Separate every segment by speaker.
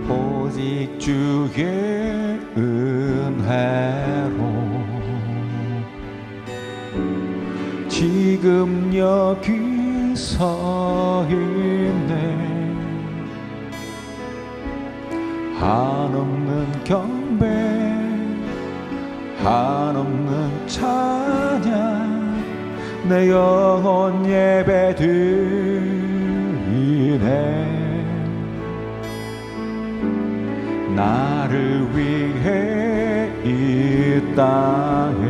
Speaker 1: 오직 주의 은혜로 지금 여기 서 있네. 한없는 경배, 한없는 찬양, 내 영혼 예배 드리네. 나를 위해 이 땅에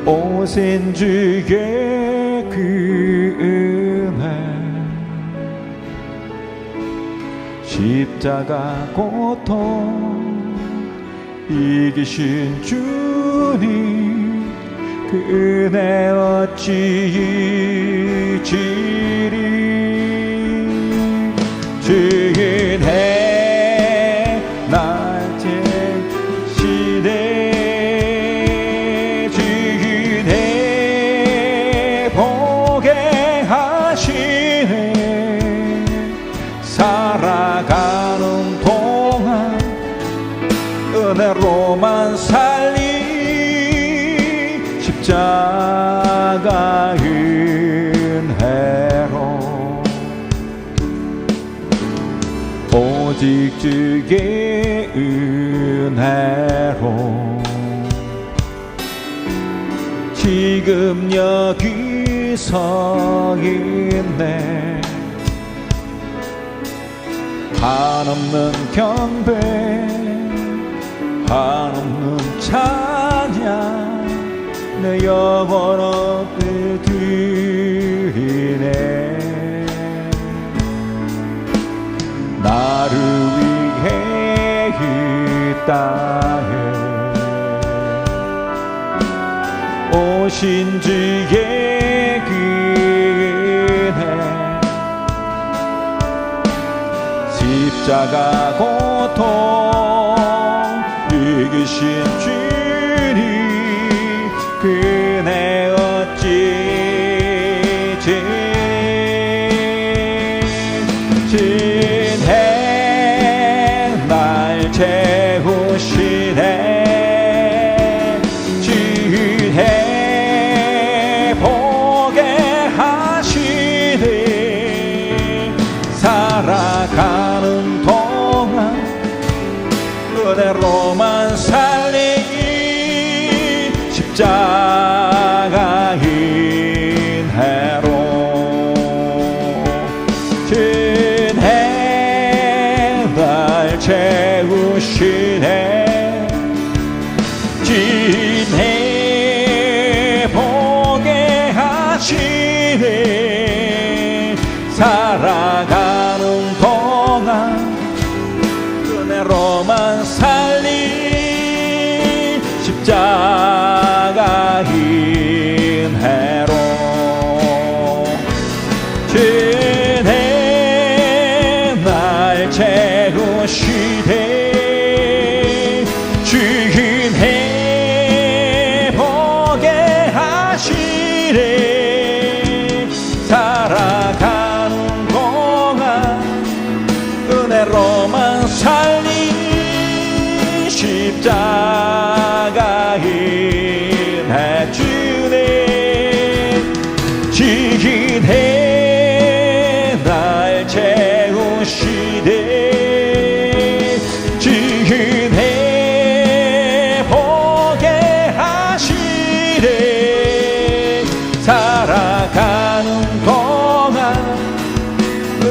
Speaker 1: 오신 주의 그 은혜, 십자가 고통 이기신 주님, 그 은혜 어찌 잊으리. 주의 은혜 날 채우시네. 주의 은혜 보게 하시네. 살아가는 동안 은혜로만 살리, 십자가 은혜로 오직 주의 은혜로 지금 여기 서 있네. 한없는 경배, 한없는 찬양, 내 영혼 앞에 드리네. 나를 위해 이 땅에 오신 주의 그 은혜, 십자가 고통 이기신 주님, 그 은혜 어찌 채우시네. 주의 보게 하시네. 살아가는 동안 은혜로만 살리, 십자가 은혜로 주의 날 채우시네. 주의 보게 하시네. 살아가는 동안 은혜로만 살리, 십자가 은혜로 주의 날 채우시네. 주의 보게 하시네. 살아가는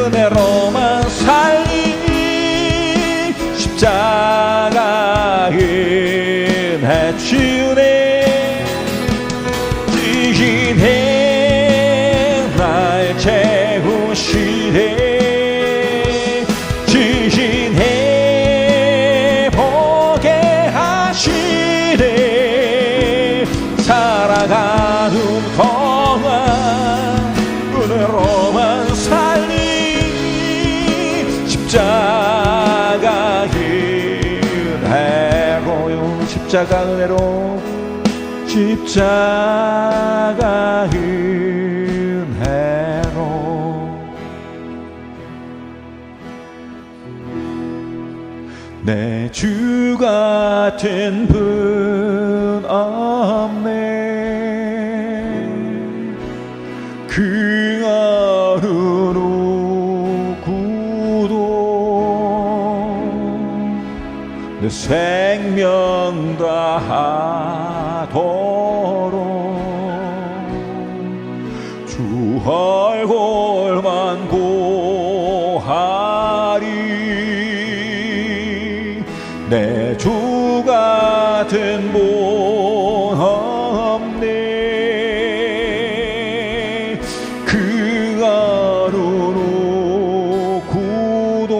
Speaker 1: 은혜로만 살리 십자가 은혜 주네 지신해 날 채우시네 지신해 보게 하시네 살아가는 동안 은혜로만 살리 십자가 은혜로요 십자가 은혜로 십자가 은혜로 내 주 같은 분 없네 그 어루로 구도 내 생명 다하도록 주 얼굴만 보하리 내 주 같은 분 없네 그 어루로 구도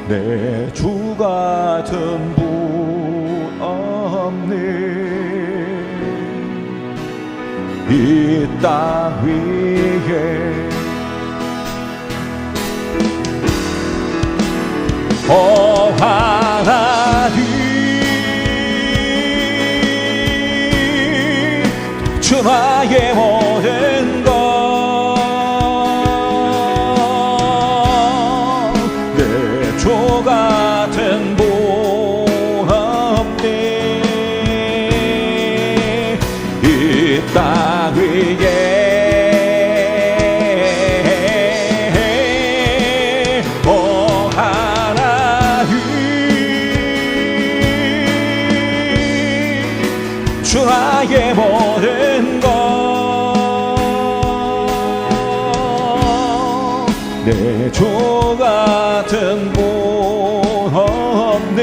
Speaker 1: 내 주 같은 분 없네 이 땅 위에 오 하나님 주 나의 모든 것 내 주 같은 분 없네 이 땅 위에 주 나의 모든 것 내 주 같은 분 없네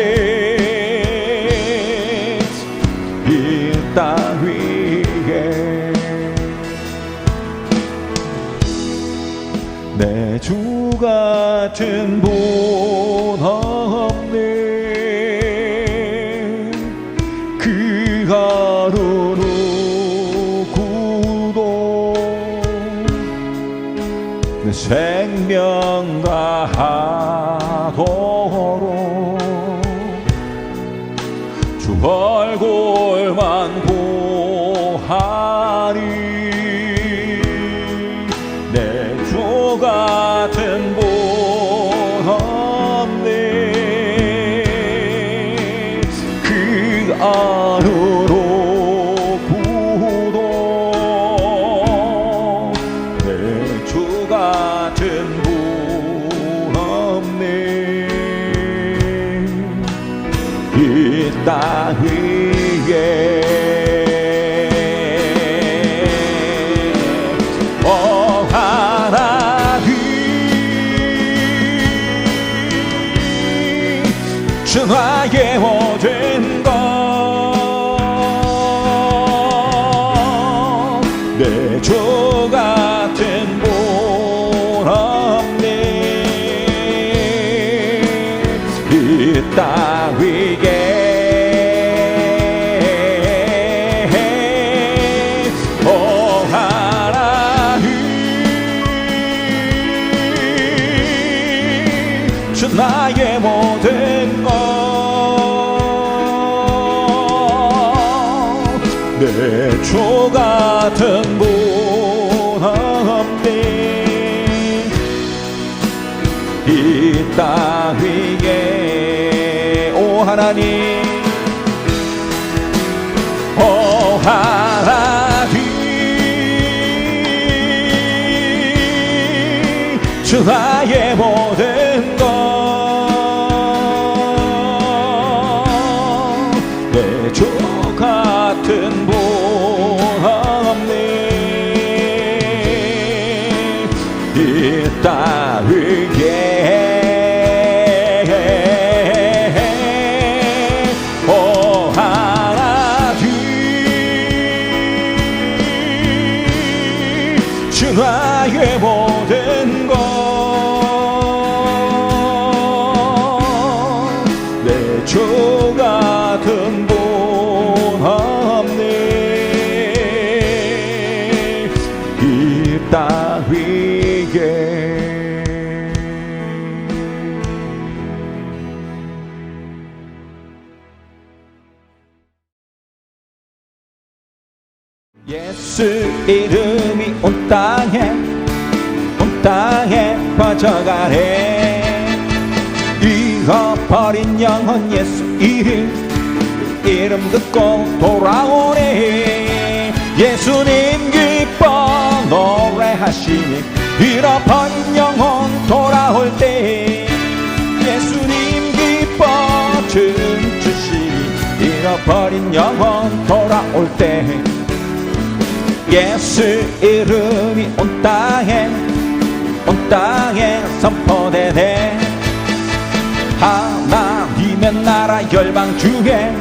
Speaker 1: 이 땅 위에 내 주 같은 분 없네 그 하루로 구도 내 생명 다하도록 주 얼굴만 보하리 내 주 같은 분 없네 그 하루로 구도 내 주 같은 분 없네 이 땅 위에 오 하나님 주 나의 모든 것 내 주 같은 분 없네 이 땅 위에 오 하나님 주 나의 모든 것 내 주 같은 분 없네 이 땅 위에 오 하나님 오 하나님 주 나의 모든 것 내 주 같은 분 없네 이 땅 위에 오 하나님 주 나의 모든 것 내 주 같은 분 없네 이 땅 위에 예수 이름이 온 땅에 퍼져가네 잃어버린 영혼 예수 이름 듣고 돌아오네 예수님 기뻐 노래하시니 잃어버린 영혼 돌아올 때 예수님 기뻐 춤추시니 잃어버린 영혼 돌아올 때 예수 이름이 온 땅에 선포되네 하나님의 나라 열방 중에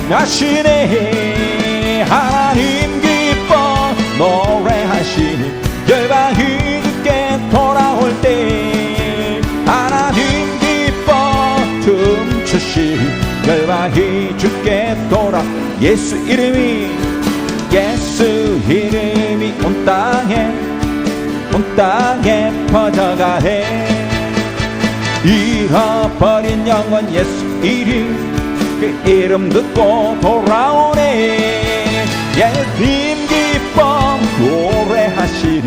Speaker 1: 나시네 하나님 기뻐 노래하시니 열방이 주께 돌아올 때 하나님 기뻐 춤추시니 열방이 주께 돌아 예수 이름이 온 땅에 퍼져가네 잃어버린 영혼 예수 그 이름 듣고 돌아오네 예수님 기뻐 노래하시니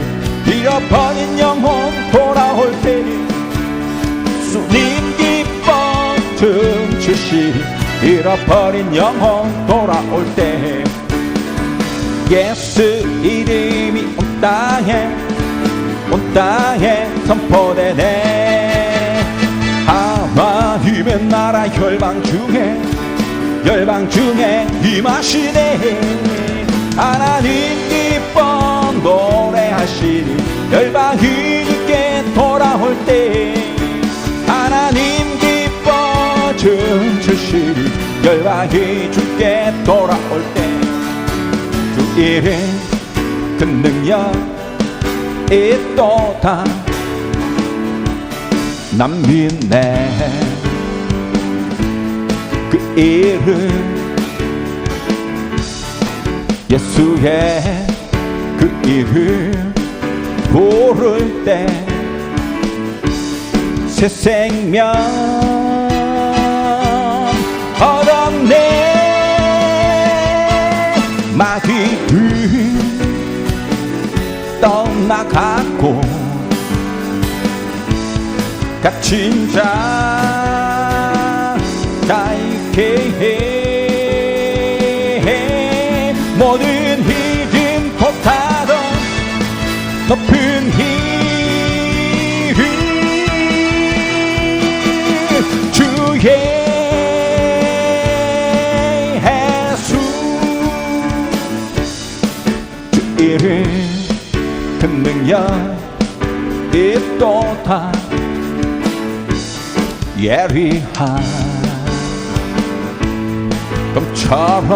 Speaker 1: 잃어버린 영혼 돌아올 때 예수님 기뻐 춤추시니 잃어버린 영혼 돌아올 때 예수 이름이 온 땅에 선포되네 하나님의 나라 열방 중에 임하시네 하나님 기뻐 노래하시니 열방이 주께 돌아올 때 하나님 기뻐 춤추시니 열방이 주께 돌아올 때 주 이름 그 능력 있도다 난 믿네 그 이름 예수의 그 이름 부를 때 새 생명 얻었네 마귀를 떠나갔고 갇힌 자 다 있게 해 모든 이름 보다도 높은 이름 주의 예수 주 이름 그 능력 있도다 예리한 검처럼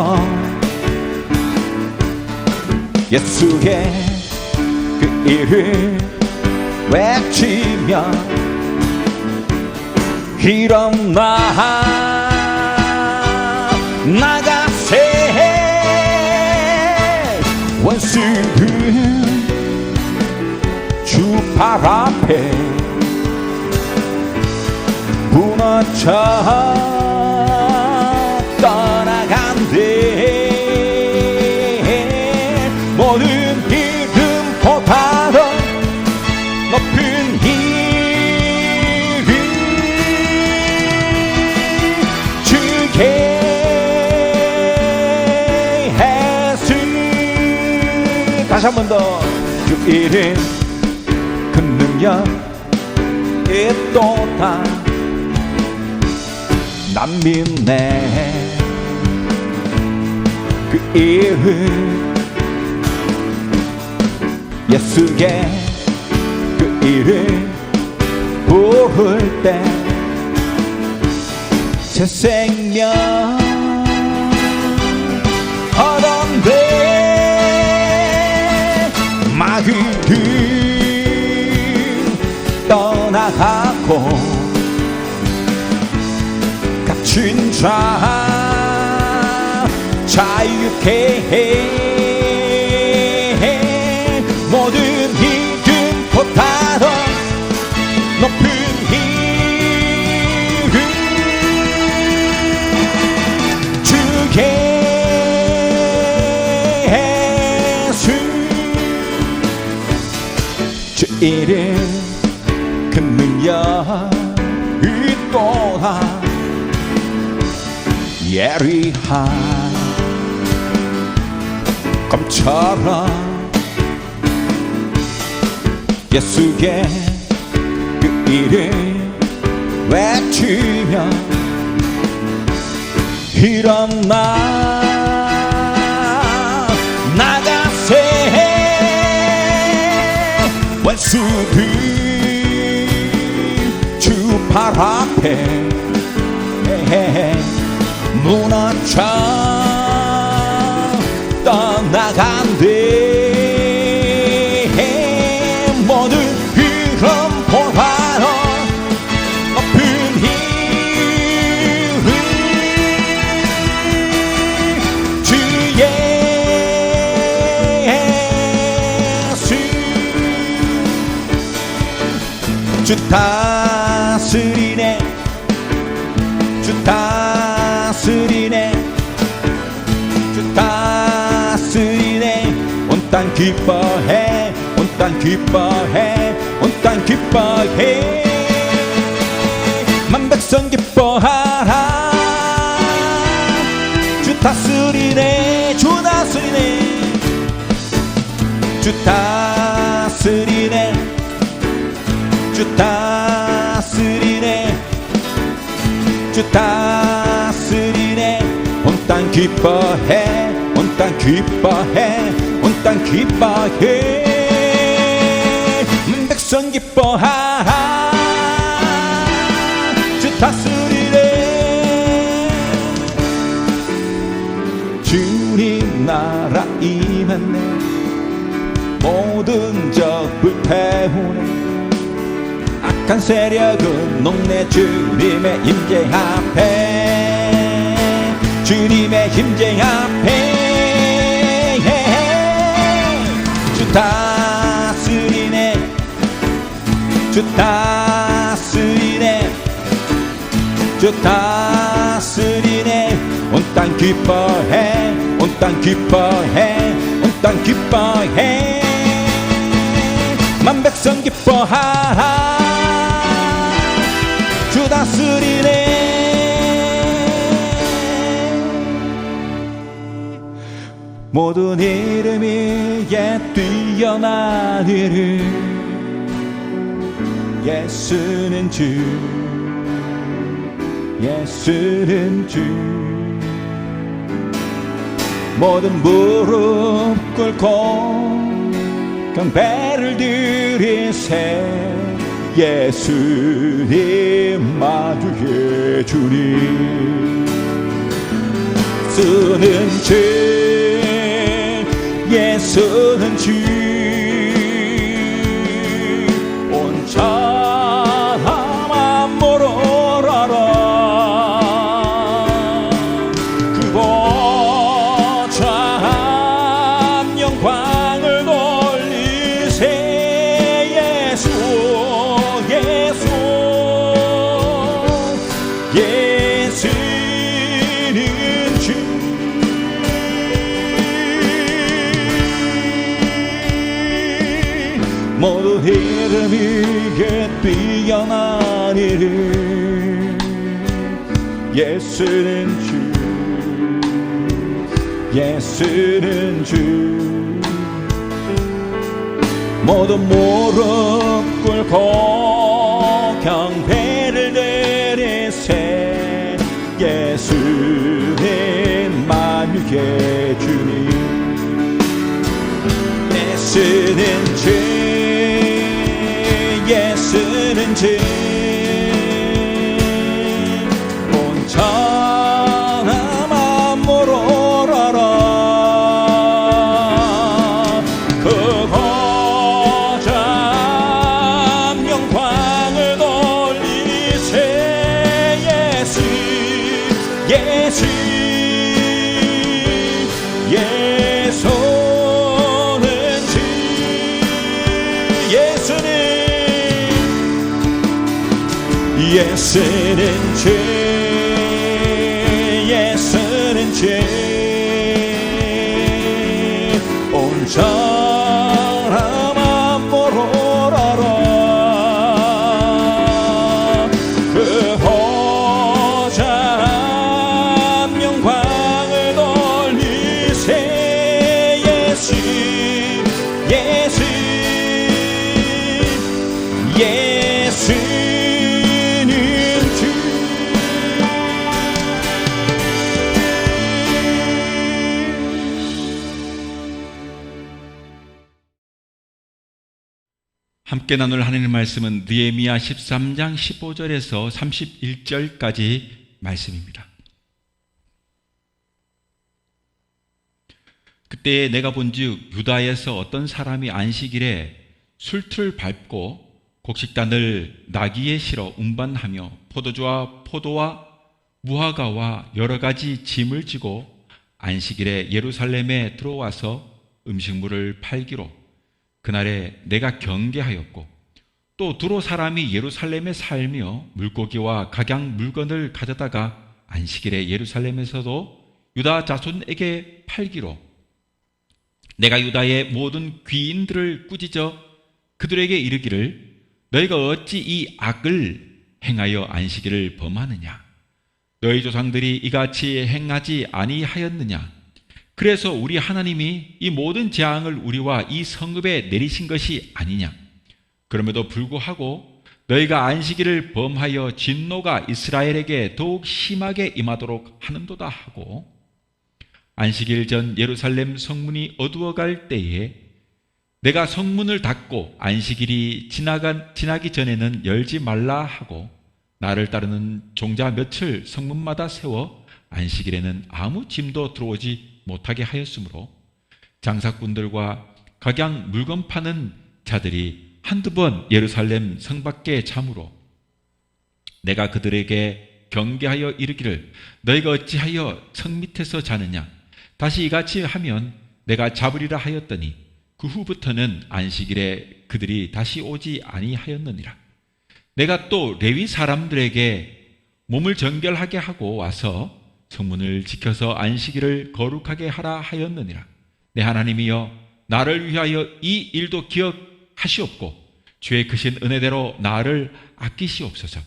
Speaker 1: 예수의 그 이름 외치며 일어나 나가세 원수는 주 발 앞에 무너져 떠나간대 모든 이름보다도 높은 이름 주의 예수 다시 한 번 더 주 이름 그 능력 있도다 난 믿네 그 이름 예수의 그 이름 부를 때 새 생명 얻었네. 마귀를 떠나가고 갇힌 자 자유케 해. 모든 이름보다도 높은 이름 주의 예수. 주 이름 그 능력이 또한 예리한 검처럼 예수의 그 이름 외치며 일어나 나가세. 원수들 주 발 앞에 무너져 떠나간대. 모든 이름보다도 높은 이름 주 예수. 주 다스리네. 주 다스리네. 주 다스리네. 온 땅 기뻐해. 온 땅 기뻐해. 온 땅 기뻐해. 만백성 기뻐하라. 주 다스리네. 주 다스리네. 주 다스리네. 주 다스리네. 주 다스리네. 온 땅 기뻐해. 온 땅 기뻐해. 온 땅 기뻐해. 백성 기뻐하라. 주 다스리네. 주님 나라 임했네. 모든 적 불태우네. 악한 세력은 녹네. 주님의 임재 앞에. 주님의 임재 앞에. 주 다스리네. 주 다스리네. 주 다스리네. 온 땅 기뻐해. 온 땅 기뻐해. 온 땅 기뻐해. 만백성 기뻐하라. 주 다스리네. 모든 이름 위에 뛰어난 이름 예수는 주. 예수는 주. 모든 무릎 꿇고 경배를 드리세. 예수님 마주의 주님. 예수는 주. 예수는 주. 온 사람 모르라. 그곳 참 영광을 돌리세. 예수 예수. 예수는 주. 모든 이름 위에 뛰어난 이름 예수는 주. 예수는 주. 모두 무릎 꿇고 경배를 드리세. 예수는 만유의 주님. 예수 예수는 죄, 예수는 죄. 온 천하 만물 오라라. 그 거룩한 영광을 돌리세. 예수 예수는 주. 예수는 죄, 예수는 죄. 온 천하 만물 오라라. 그 호장 영광을 돌리세. 예수 예수는 주.
Speaker 2: 함께 나눌 하나님의 말씀은 느헤미야 13장 15절에서 31절까지 말씀입니다. 그때 내가 본즉 유다에서 어떤 사람이 안식일에 술틀을 밟고 곡식단을 나귀에 실어 운반하며 포도와 무화과와 여러 가지 짐을 지고 안식일에 예루살렘에 들어와서 음식물을 팔기로 그날에 내가 경계하였고, 또 두로 사람이 예루살렘에 살며 물고기와 각양 물건을 가져다가 안식일에 예루살렘에서도 유다 자손에게 팔기로 내가 유다의 모든 귀인들을 꾸짖어 그들에게 이르기를 너희가 어찌 이 악을 행하여 안식일을 범하느냐? 너희 조상들이 이같이 행하지 아니하였느냐? 그래서 우리 하나님이 이 모든 재앙을 우리와 이 성읍에 내리신 것이 아니냐? 그럼에도 불구하고 너희가 안식일을 범하여 진노가 이스라엘에게 더욱 심하게 임하도록 하는도다 하고, 안식일 전 예루살렘 성문이 어두워갈 때에 내가 성문을 닫고 안식일이 지나기 전에는 열지 말라 하고, 나를 따르는 종자 몇을 성문마다 세워 안식일에는 아무 짐도 들어오지 못하게 하였으므로 장사꾼들과 각양 물건 파는 자들이 한두 번 예루살렘 성 밖에 잠으로 내가 그들에게 경계하여 이르기를 너희가 어찌하여 성 밑에서 자느냐? 다시 이같이 하면 내가 잡으리라 하였더니 그 후부터는 안식일에 그들이 다시 오지 아니하였느니라. 내가 또 레위 사람들에게 몸을 정결하게 하고 와서 성문을 지켜서 안식일을 거룩하게 하라 하였느니라. 내 하나님이여, 나를 위하여 이 일도 기억하시옵고 주의 크신 은혜대로 나를 아끼시옵소서.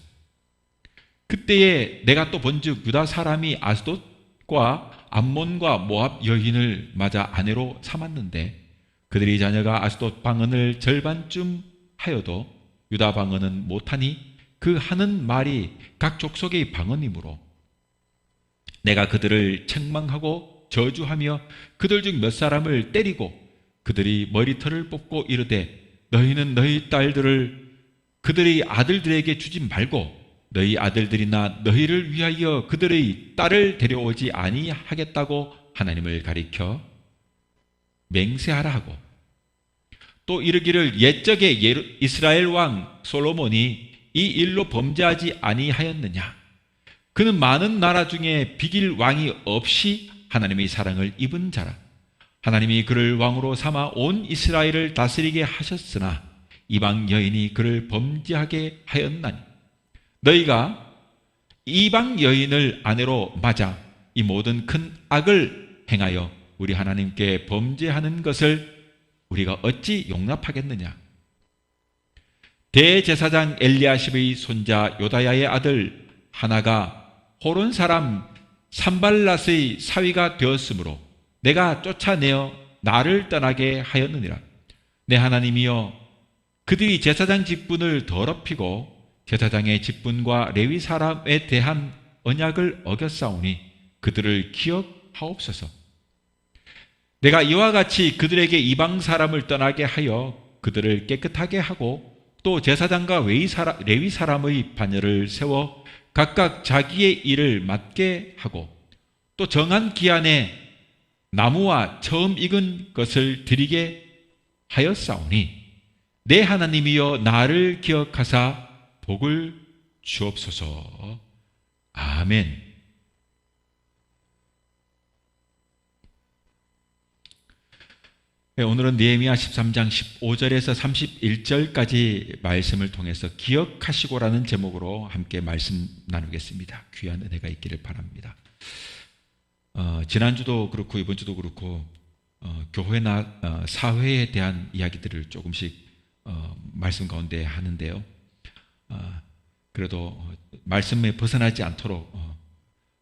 Speaker 2: 그때에 내가 또 본즉 유다 사람이 아스돗과 암몬과 모압 여인을 맞아 아내로 삼았는데 그들이 자녀가 아스돗 방언을 절반쯤 하여도 유다 방언은 못하니 그 하는 말이 각 족속의 방언이므로 내가 그들을 책망하고 저주하며 그들 중 몇 사람을 때리고 그들이 머리털을 뽑고 이르되 너희는 너희 딸들을 그들의 아들들에게 주지 말고 너희 아들들이나 너희를 위하여 그들의 딸을 데려오지 아니하겠다고 하나님을 가리켜 맹세하라 하고, 또 이르기를 옛적에 이스라엘 왕 솔로몬이 이 일로 범죄하지 아니하였느냐? 그는 많은 나라 중에 비길 왕이 없이 하나님의 사랑을 입은 자라. 하나님이 그를 왕으로 삼아 온 이스라엘을 다스리게 하셨으나 이방 여인이 그를 범죄하게 하였나니 너희가 이방 여인을 아내로 맞아 이 모든 큰 악을 행하여 우리 하나님께 범죄하는 것을 우리가 어찌 용납하겠느냐? 대제사장 엘리야십의 손자 요다야의 아들 하나가 호론 사람 산발랏의 사위가 되었으므로 내가 쫓아내어 나를 떠나게 하였느니라. 내 하나님이여, 그들이 제사장 직분을 더럽히고 제사장의 직분과 레위 사람에 대한 언약을 어겼사오니 그들을 기억하옵소서. 내가 이와 같이 그들에게 이방 사람을 떠나게 하여 그들을 깨끗하게 하고 또 제사장과 레위 사람의 반열을 세워 각각 자기의 일을 맡게 하고 또 정한 기한에 나무와 처음 익은 것을 드리게 하였사오니 내 하나님이여 나를 기억하사 복을 주옵소서. 아멘. 네, 오늘은 느헤미야 13장 15절에서 31절까지 말씀을 통해서 기억하시고라는 제목으로 함께 말씀 나누겠습니다. 귀한 은혜가 있기를 바랍니다. 지난주도 그렇고 이번 주도 그렇고 교회나 사회에 대한 이야기들을 조금씩 말씀 가운데 하는데요. 그래도 말씀에 벗어나지 않도록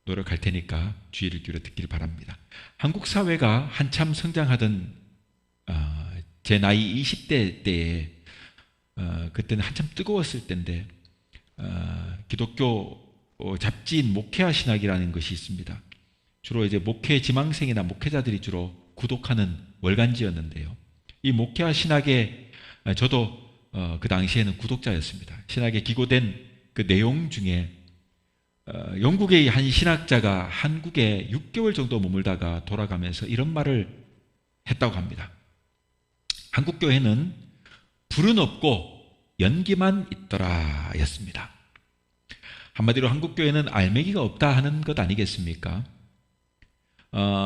Speaker 2: 노력할 테니까 주의를 기울여 듣기를 바랍니다. 한국 사회가 한참 성장하던 제 나이 20대 때에 그때는 한참 뜨거웠을 때인데 기독교 잡지인 목회화 신학이라는 것이 있습니다. 주로 이제 목회 지망생이나 목회자들이 주로 구독하는 월간지였는데요. 이 목회화 신학에 저도 그 당시에는 구독자였습니다. 신학에 기고된 그 내용 중에 영국의 한 신학자가 한국에 6개월 정도 머물다가 돌아가면서 이런 말을 했다고 합니다. 한국 교회는 불은 없고 연기만 있더라 였습니다. 한마디로 한국 교회는 알맹이가 없다 하는 것 아니겠습니까?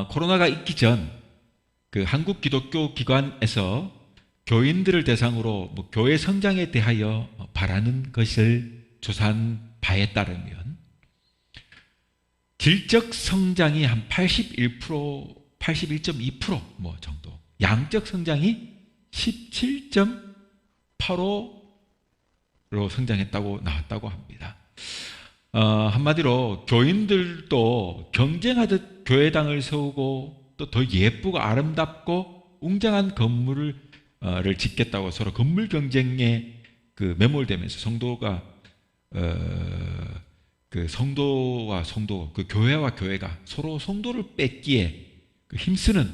Speaker 2: 코로나가 있기 전 그 한국 기독교 기관에서 교인들을 대상으로 교회 성장에 대하여 바라는 것을 조사한 바에 따르면 질적 성장이 한 81%, 81.2% 정도, 양적 성장이 17.85로 성장했다고 나왔다고 합니다. 한마디로 교인들도 경쟁하듯 교회당을 세우고 또 더 예쁘고 아름답고 웅장한 건물을 짓겠다고 서로 건물 경쟁에 매몰되면서 성도가 성도와 성도, 교회와 교회가 서로 성도를 뺏기에 힘쓰는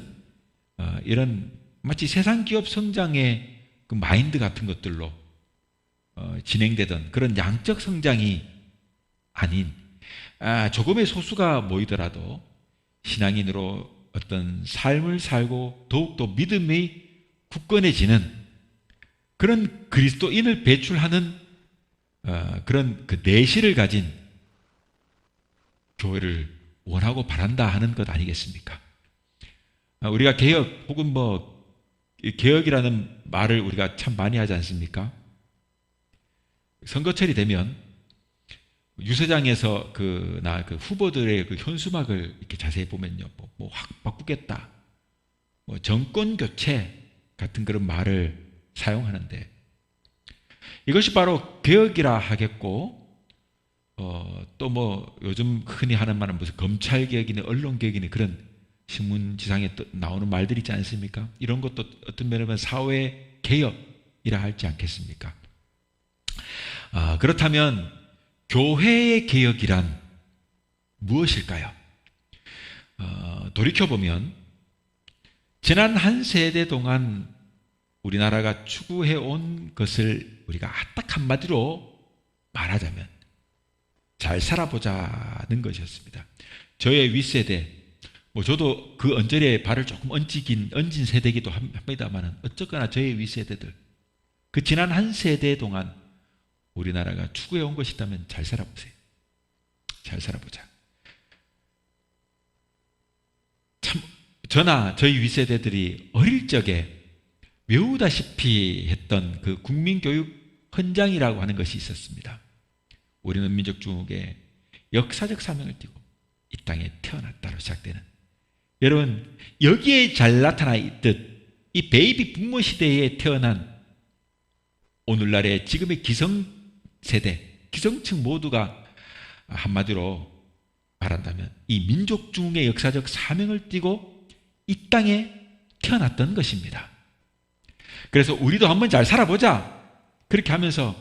Speaker 2: 이런 마치 세상 기업 성장의 마인드 같은 것들로 진행되던 그런 양적 성장이 아닌 조금의 소수가 모이더라도 신앙인으로 어떤 삶을 살고 더욱더 믿음이 굳건해지는 그런 그리스도인을 배출하는 그런 내실을 가진 교회를 원하고 바란다 하는 것 아니겠습니까? 우리가 개혁 혹은 개혁이라는 말을 우리가 참 많이 하지 않습니까? 선거철이 되면 유세장에서 그 후보들의 현수막을 이렇게 자세히 보면요, 확 바꾸겠다, 정권 교체 같은 그런 말을 사용하는데 이것이 바로 개혁이라 하겠고, 또 요즘 흔히 하는 말은 무슨 검찰 개혁이니 언론 개혁이니 그런 신문지상에 나오는 말들이 있지 않습니까? 이런 것도 어떤 면에는 사회 개혁이라 할지 않겠습니까? 그렇다면 교회의 개혁이란 무엇일까요? 돌이켜보면 지난 한 세대 동안 우리나라가 추구해온 것을 우리가 딱 한마디로 말하자면 잘 살아보자는 것이었습니다. 저의 윗세대, 저도 그 언저리에 발을 조금 얹은 세대이기도 합니다만 어쨌거나 저의 윗세대들, 그 지난 한 세대 동안 우리나라가 추구해온 것이 있다면 잘 살아보세요. 잘 살아보자. 참 저나 저희 윗세대들이 어릴 적에 외우다시피 했던 그 국민교육 헌장이라고 하는 것이 있었습니다. 우리는 민족중흥의 역사적 사명을 띠고 이 땅에 태어났다로 시작되는, 여러분 여기에 잘 나타나 있듯 이 베이비 부모 시대에 태어난 오늘날의 지금의 기성세대, 기성층 모두가 한마디로 말한다면 이 민족중흥의 역사적 사명을 띠고 이 땅에 태어났던 것입니다. 그래서 우리도 한번 잘 살아보자, 그렇게 하면서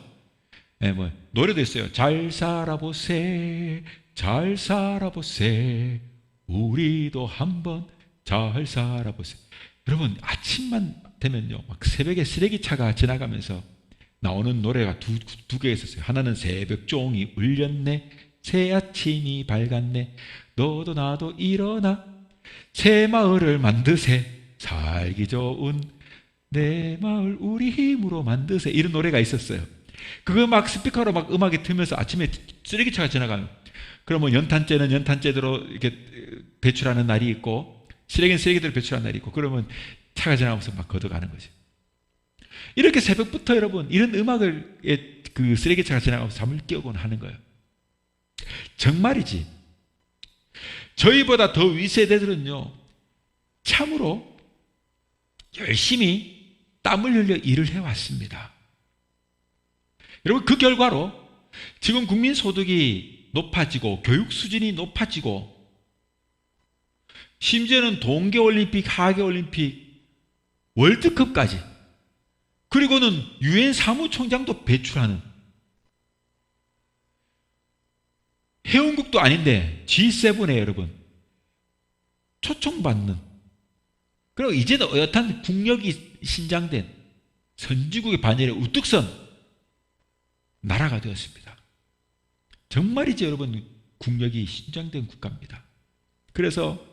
Speaker 2: 노래도 있어요. 잘 살아보세, 잘 살아보세, 우리도 한번 잘 살아보세요. 여러분, 아침만 되면요, 막 새벽에 쓰레기차가 지나가면서 나오는 노래가 두 개 있었어요. 하나는 새벽 종이 울렸네, 새 아침이 밝았네, 너도 나도 일어나 새 마을을 만드세, 살기 좋은 내 마을 우리 힘으로 만드세, 이런 노래가 있었어요. 그거 막 스피커로 막 음악이 틀면서 아침에 쓰레기차가 지나가요. 그러면 연탄재는 연탄재대로 이렇게 배출하는 날이 있고, 쓰레기는 쓰레기대로 배출하는 날이 있고, 그러면 차가 지나가면서 막 걷어가는 거죠. 이렇게 새벽부터 여러분, 이런 음악을 그 쓰레기차가 지나가면서 잠을 깨우곤 하는 거예요. 정말이지. 저희보다 더 윗세대들은요, 참으로 열심히 땀을 흘려 일을 해왔습니다. 여러분, 그 결과로 지금 국민 소득이 높아지고 교육 수준이 높아지고, 심지어는 동계올림픽, 하계올림픽, 월드컵까지, 그리고는 유엔 사무총장도 배출하는, 회원국도 아닌데 G7에 여러분 초청받는, 그리고 이제는 어엿한 국력이 신장된 선진국의 반열에 우뚝 선 나라가 되었습니다. 정말이지 여러분, 국력이 신장된 국가입니다. 그래서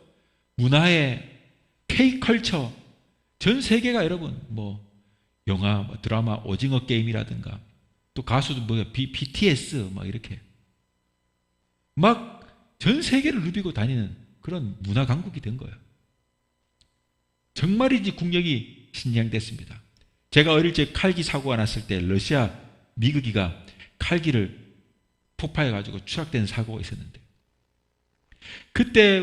Speaker 2: 문화의 K컬처, 전 세계가 여러분 뭐 영화, 뭐 드라마, 오징어 게임이라든가, 또 가수도 뭐야, BTS 막 이렇게 막 전 세계를 누비고 다니는 그런 문화 강국이 된 거예요. 정말이지 국력이 신장됐습니다. 제가 어릴 적 칼기 사고가 났을 때 러시아 미국이가 칼기를 폭파해가지고 추락된 사고가 있었는데, 그때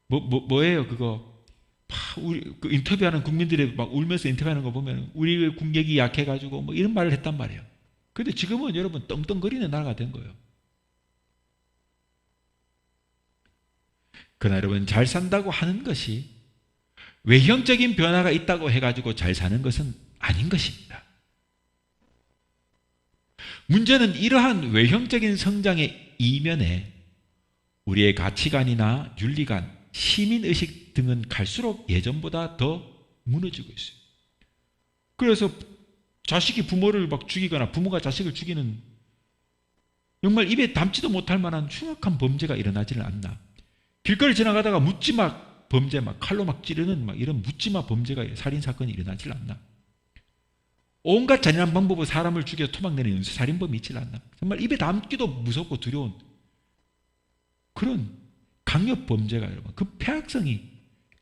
Speaker 2: 뭐예요 그거, 우리 그 인터뷰하는 국민들이 막 울면서 인터뷰하는 거 보면 우리 국력이 약해가지고 뭐 이런 말을 했단 말이에요. 그런데 지금은 여러분 떵떵거리는 나라가 된 거예요. 그러나 여러분, 잘 산다고 하는 것이 외형적인 변화가 있다고 해가지고 잘 사는 것은 아닌 것입니다. 문제는 이러한 외형적인 성장의 이면에 우리의 가치관이나 윤리관, 시민의식 등은 갈수록 예전보다 더 무너지고 있어요. 그래서 자식이 부모를 막 죽이거나 부모가 자식을 죽이는, 정말 입에 담지도 못할 만한 흉악한 범죄가 일어나지는 않나. 길거리 지나가다가 묻지마 범죄, 막 칼로 막 찌르는 막 이런 묻지마 범죄가, 살인사건이 일어나질 않나. 온갖 잔인한 방법으로 사람을 죽여 토막내는 살인범이 있질 않나. 정말 입에 담기도 무섭고 두려운 그런 강력 범죄가 여러분, 그 폐악성이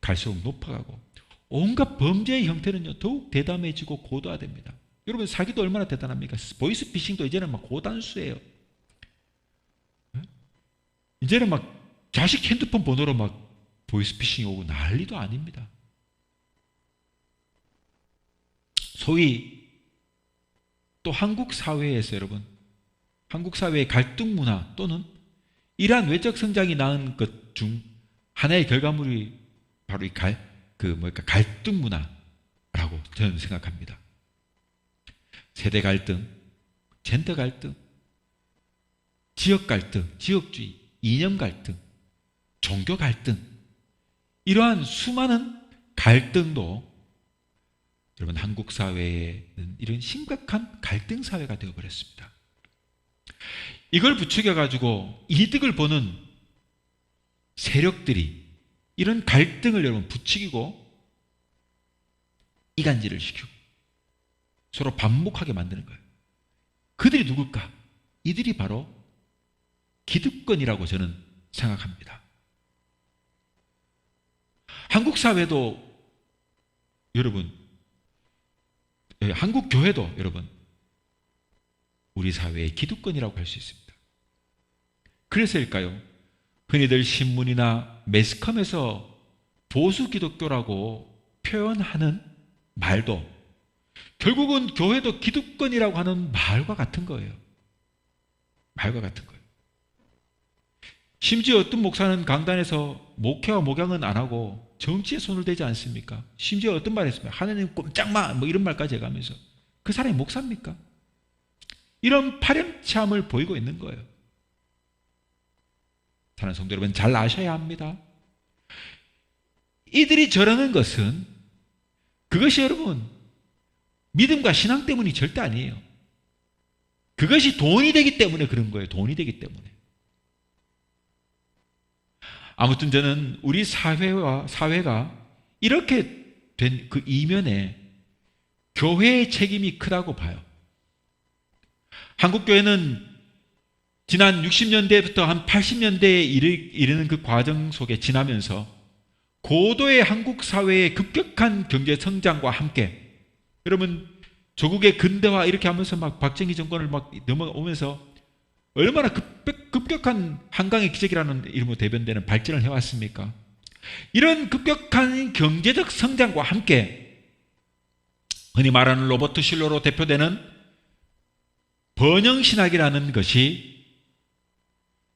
Speaker 2: 갈수록 높아가고, 온갖 범죄의 형태는요 더욱 대담해지고 고도화됩니다. 여러분, 사기도 얼마나 대단합니까? 보이스피싱도 이제는 막 고단수예요. 이제는 막 자식 핸드폰 번호로 막 보이스피싱이 오고 난리도 아닙니다. 소위 또 한국 사회에서 여러분, 한국 사회의 갈등 문화 또는 이러한 외적 성장이 낳은 것 중 하나의 결과물이 바로 이 갈등 문화라고 저는 생각합니다. 세대 갈등, 젠더 갈등, 지역 갈등, 지역주의, 이념 갈등, 종교 갈등, 이러한 수많은 갈등도 여러분, 한국 사회에는 이런 심각한 갈등 사회가 되어버렸습니다. 이걸 부추겨가지고 이득을 보는 세력들이 이런 갈등을 여러분 부추기고 이간질을 시키고 서로 반목하게 만드는 거예요. 그들이 누굴까? 이들이 바로 기득권이라고 저는 생각합니다. 한국 사회도 여러분, 한국 교회도 여러분, 우리 사회의 기득권이라고 할 수 있습니다. 그래서일까요? 흔히들 신문이나 매스컴에서 보수 기독교라고 표현하는 말도 결국은 교회도 기득권이라고 하는 말과 같은 거예요. 말과 같은 거예요. 심지어 어떤 목사는 강단에서 목회와 목양은 안 하고 정치에 손을 대지 않습니까? 심지어 어떤 말 했습니까? 하나님 꼼짝마! 뭐 이런 말까지 해가면서. 그 사람이 목사입니까? 이런 파렴치함을 보이고 있는 거예요. 사랑하는 성도 여러분, 잘 아셔야 합니다. 이들이 저러는 것은 그것이 여러분 믿음과 신앙 때문이 절대 아니에요. 그것이 돈이 되기 때문에 그런 거예요. 돈이 되기 때문에. 아무튼 저는 우리 사회가 이렇게 된 그 이면에 교회의 책임이 크다고 봐요. 한국교회는 지난 60년대부터 한 80년대에 이르는 그 과정 속에 지나면서 고도의 한국 사회의 급격한 경제 성장과 함께 여러분 조국의 근대화 이렇게 하면서 막 박정희 정권을 막 넘어오면서 얼마나 급격한 한강의 기적이라는 이름으로 대변되는 발전을 해왔습니까? 이런 급격한 경제적 성장과 함께 흔히 말하는 로버트 슐러로 대표되는 번영신학이라는 것이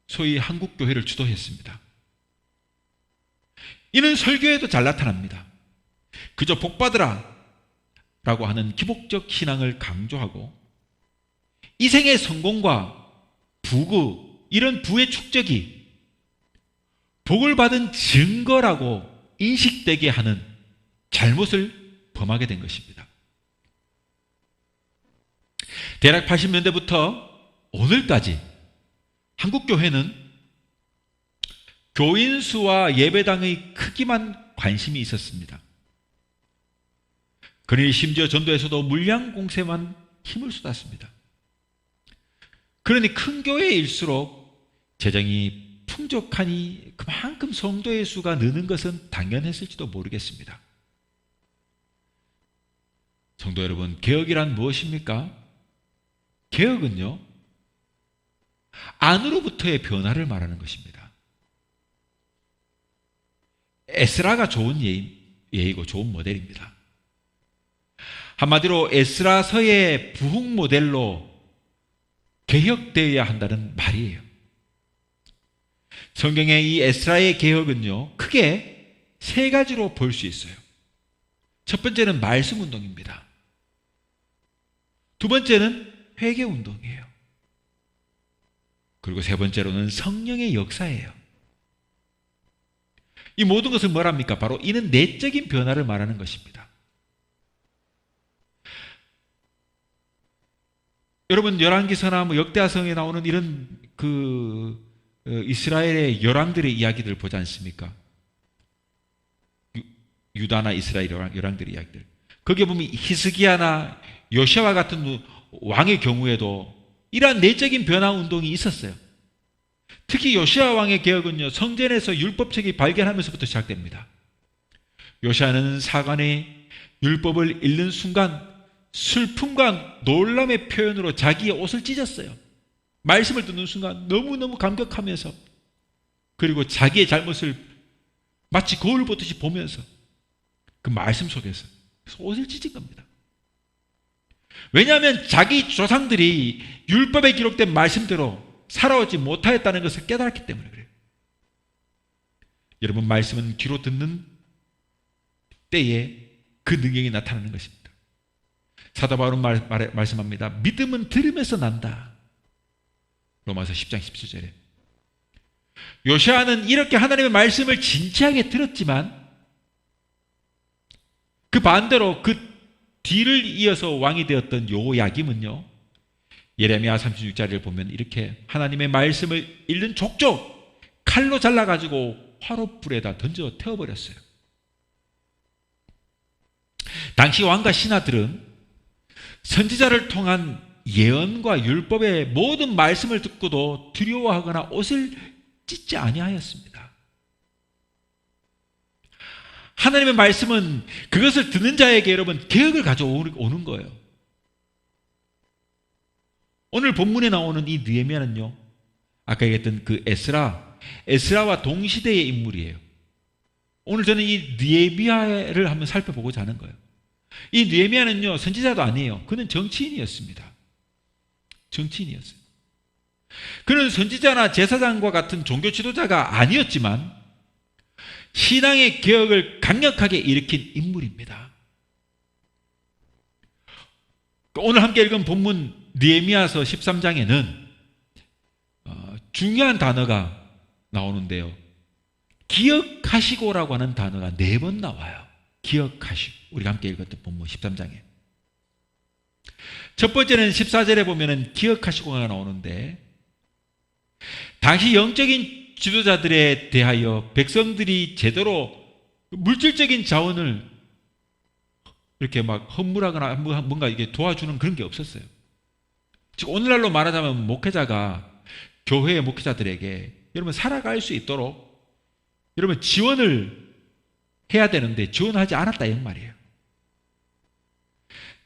Speaker 2: 소위 한국교회를 주도했습니다. 이는 설교에도 잘 나타납니다. 그저 복받으라 라고 하는 기복적 신앙을 강조하고 이생의 성공과 부구, 이런 부의 축적이 복을 받은 증거라고 인식되게 하는 잘못을 범하게 된 것입니다. 대략 80년대부터 오늘까지 한국교회는 교인 수와 예배당의 크기만 관심이 있었습니다. 그러니 심지어 전도에서도 물량 공세만 힘을 쏟았습니다. 그러니 큰 교회일수록 재정이 풍족하니 그만큼 성도의 수가 느는 것은 당연했을지도 모르겠습니다. 성도 여러분, 개혁이란 무엇입니까? 개혁은요, 안으로부터의 변화를 말하는 것입니다. 에스라가 좋은 예이고 좋은 모델입니다. 한마디로 에스라서의 부흥 모델로 개혁되어야 한다는 말이에요. 성경의 이 에스라의 개혁은요, 크게 세 가지로 볼 수 있어요. 첫 번째는 말씀 운동입니다. 두 번째는 회개 운동이에요. 그리고 세 번째로는 성령의 역사예요. 이 모든 것을 뭐랍니까? 바로 이는 내적인 변화를 말하는 것입니다. 여러분, 열왕기서나 역대하성에 나오는 이런 이스라엘의 열왕들의 이야기들 보지 않습니까? 유다나 이스라엘 열왕들의 이야기들. 거기에 보면 히스기야나 요시아와 같은 왕의 경우에도 이러한 내적인 변화 운동이 있었어요. 특히 요시아 왕의 개혁은요, 성전에서 율법책이 발견하면서부터 시작됩니다. 요시아는 사관의 율법을 읽는 순간 슬픔과 놀람의 표현으로 자기의 옷을 찢었어요. 말씀을 듣는 순간 너무너무 감격하면서, 그리고 자기의 잘못을 마치 거울 보듯이 보면서 그 말씀 속에서 옷을 찢은 겁니다. 왜냐하면 자기 조상들이 율법에 기록된 말씀대로 살아오지 못하였다는 것을 깨달았기 때문에 그래요. 여러분, 말씀은 귀로 듣는 때에 그 능력이 나타나는 것입니다. 사도 바울은 말씀합니다. 믿음은 들음에서 난다. 로마서 10장 17절에. 요시아는 이렇게 하나님의 말씀을 진지하게 들었지만 그 반대로 그 뒤를 이어서 왕이 되었던 요야김은요, 예레미야 36장을 보면 이렇게 하나님의 말씀을 읽는 족족 칼로 잘라가지고 화롯불에다 던져 태워버렸어요. 당시 왕과 신하들은 선지자를 통한 예언과 율법의 모든 말씀을 듣고도 두려워하거나 옷을 찢지 아니하였습니다. 하나님의 말씀은 그것을 듣는 자에게 여러분 개혁을 가져오는 거예요. 오늘 본문에 나오는 이 느헤미야는요, 아까 얘기했던 그 에스라와 동시대의 인물이에요. 오늘 저는 이 느헤미야를 한번 살펴보고자 하는 거예요. 이 느헤미야는요, 선지자도 아니에요. 그는 정치인이었습니다. 정치인이었어요. 그는 선지자나 제사장과 같은 종교 지도자가 아니었지만 신앙의 개혁을 강력하게 일으킨 인물입니다. 오늘 함께 읽은 본문 느헤미야서 13장에는 중요한 단어가 나오는데요. 기억하시고라고 하는 단어가 4번 나와요. 기억하시고. 우리가 함께 읽었던 본문 13장에. 첫 번째는 14절에 보면은 기억하시고가 나오는데, 당시 영적인 지도자들에 대하여 백성들이 제대로 물질적인 자원을 이렇게 막 헌물하거나 뭔가 이게 도와주는 그런 게 없었어요. 즉 오늘날로 말하자면 목회자가 교회의 목회자들에게 여러분 살아갈 수 있도록 여러분 지원을 해야 되는데 지원하지 않았다 이 말이에요.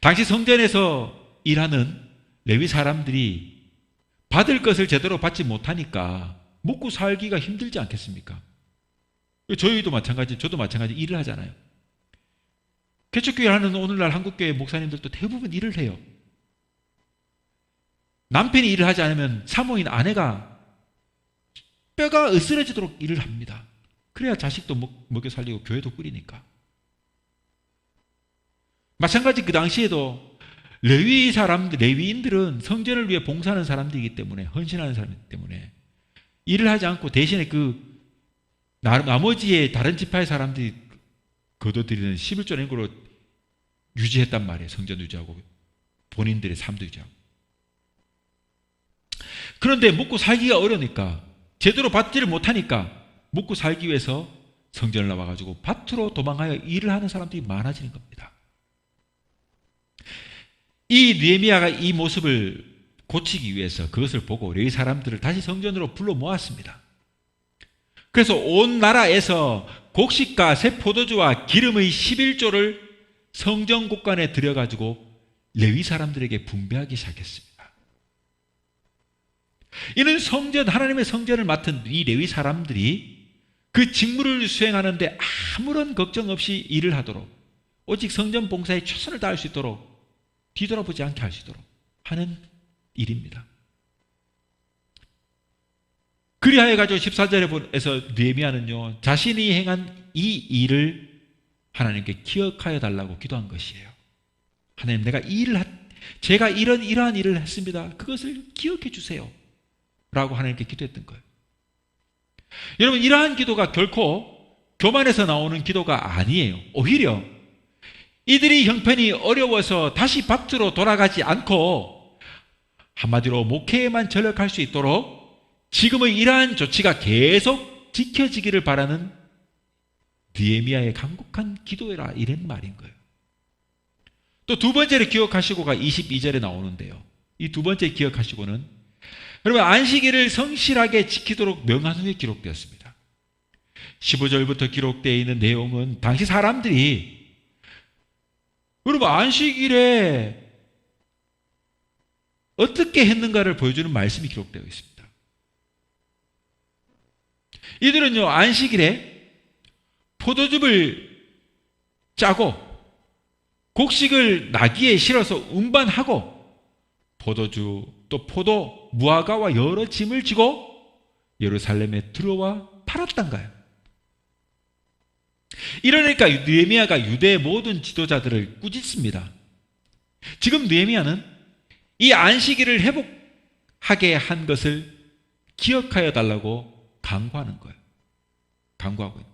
Speaker 2: 당시 성전에서 일하는 레위 사람들이 받을 것을 제대로 받지 못하니까 먹고 살기가 힘들지 않겠습니까? 저희도 마찬가지, 저도 마찬가지 일을 하잖아요. 개척교회 하는 오늘날 한국교회 목사님들도 대부분 일을 해요. 남편이 일을 하지 않으면 사모인 아내가 뼈가 으스러지도록 일을 합니다. 그래야 자식도 먹여 살리고 교회도 꾸리니까. 마찬가지 그 당시에도 레위인들은 성전을 위해 봉사하는 사람들이기 때문에, 헌신하는 사람이기 때문에 일을 하지 않고 대신에 나머지의 다른 지파의 사람들이 거둬들이는 11조 랭구로 유지했단 말이에요. 성전 유지하고 본인들의 삶도 유지하고. 그런데 먹고 살기가 어려우니까, 제대로 받지를 못하니까 먹고 살기 위해서 성전을 나와가지고 밭으로 도망하여 일을 하는 사람들이 많아지는 겁니다. 이 느헤미야가 이 모습을 고치기 위해서 그것을 보고 레위 사람들을 다시 성전으로 불러 모았습니다. 그래서 온 나라에서 곡식과 새 포도주와 기름의 11조를 성전 곳간에 들여가지고 레위 사람들에게 분배하기 시작했습니다. 이는 하나님의 성전을 맡은 이 레위 사람들이 그 직무를 수행하는데 아무런 걱정 없이 일을 하도록, 오직 성전 봉사에 최선을 다할 수 있도록, 뒤돌아보지 않게 할 수 있도록 하는 일입니다. 그리하여 가지고 14절에서 느헤미야는요, 자신이 행한 이 일을 하나님께 기억하여 달라고 기도한 것이에요. 하나님, 제가 이러한 일을 했습니다. 그것을 기억해 주세요. 라고 하나님께 기도했던 거예요. 여러분, 이러한 기도가 결코 교만에서 나오는 기도가 아니에요. 오히려 이들이 형편이 어려워서 다시 밭으로 돌아가지 않고 한마디로 목회에만 전력할 수 있도록 지금의 이러한 조치가 계속 지켜지기를 바라는 느헤미야의 간곡한 기도라, 이런 말인 거예요. 또 두 번째로 기억하시고가 22절에 나오는데요. 이 두 번째 기억하시고는 여러분 안식일을 성실하게 지키도록 명한 후에 기록되었습니다. 15절부터 기록되어 있는 내용은 당시 사람들이 여러분 안식일에 어떻게 했는가를 보여주는 말씀이 기록되어 있습니다. 이들은요, 안식일에 포도즙을 짜고 곡식을 나귀에 실어서 운반하고 포도주 또 포도, 무화과와 여러 짐을 지고 예루살렘에 들어와 팔았단 거예요. 이러니까 느헤미야가 유대의 모든 지도자들을 꾸짖습니다. 지금 느헤미야는 이 안식일을 회복하게 한 것을 기억하여 달라고 강구하는 거예요. 강구하고 있는